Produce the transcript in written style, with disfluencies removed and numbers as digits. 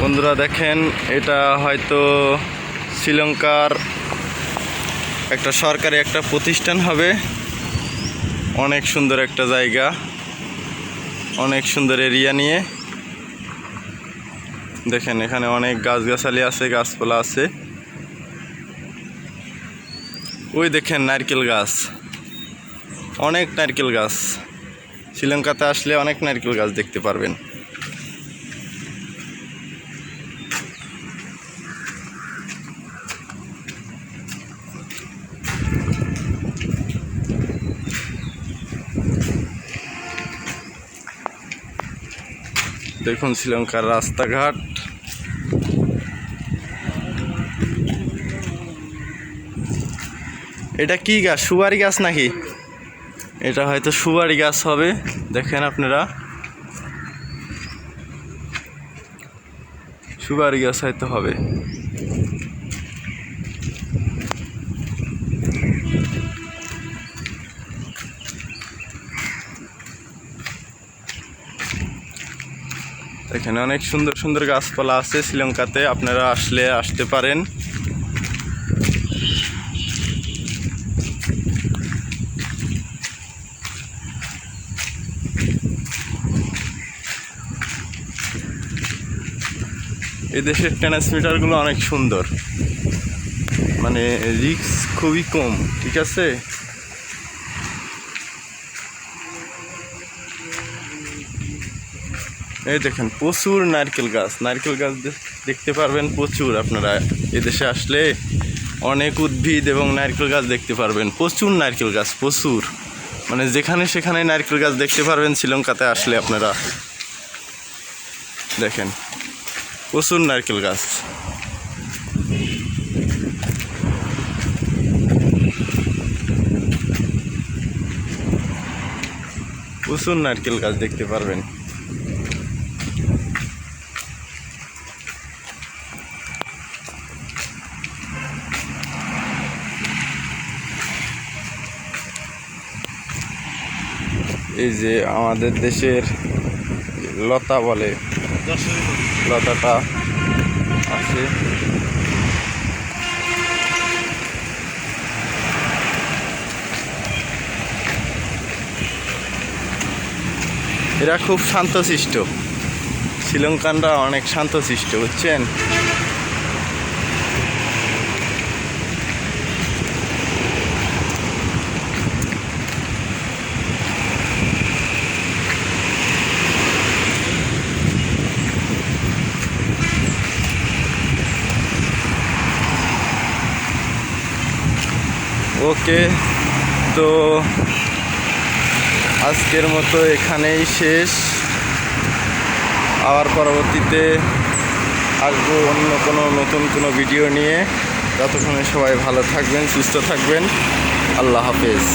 বন্ধুরা দেখেন, এটা হয়তো শ্রীলঙ্কার একটা সরকারি একটা প্রতিষ্ঠান হবে। অনেক সুন্দর একটা জায়গা, অনেক সুন্দর এরিয়া নিয়ে। দেখেন এখানে অনেক গাছগাছালি আছে, গাছপালা আছে। ওই দেখেন নারকেল গাছ, অনেক নারকেল গাছ। শ্রীলঙ্কাতে আসলে অনেক নারকেল গাছ দেখতে পারবেন। দেখুন শ্রীলঙ্কার রাস্তাঘাট। এটা কি গাছ? সুপারি গাছ নাকি? এটা হয়তো সুপারি গাছ হবে। দেখেন আপনারা, সুপারি গাছ হয়তো হবে। এখানে অনেক সুন্দর সুন্দর গাছপালা আছে শ্রীলঙ্কাতে, আপনারা আসলে আসতে পারেন। এই দেশের ট্রান্সমিটারগুলো অনেক সুন্দর, মানে রিস্ক খুবই কম। ঠিক আছে, এই দেখেন প্রচুর নারকেল গাছ, নারকেল গাছ দেখতে পারবেন প্রচুর। আপনারা এদেশে আসলে অনেক উদ্ভিদ এবং নারকেল গাছ দেখতে পারবেন। প্রচুর নারকেল গাছ, প্রচুর, মানে যেখানে সেখানে নারকেল গাছ দেখতে পারবেন শ্রীলঙ্কাতে আসলে। আপনারা দেখেন প্রচুর নারকেল গাছ। প্রচুর নারকেল গাছ দেখতে পারবেন। এই যে আমাদের দেশের লতা বলে, লতাটা আছে। এরা খুব শান্তশিষ্ট, শ্রীলঙ্কানরা অনেক শান্তশিষ্ট, বুঝছেন? ওকে, তো আজকের মতো এখানেই শেষ। আবার পরবর্তীতে আসবো অন্য কোনো নতুন কোনো ভিডিও নিয়ে। ততক্ষণে সবাই ভালো থাকবেন, সুস্থ থাকবেন। আল্লাহ হাফেজ।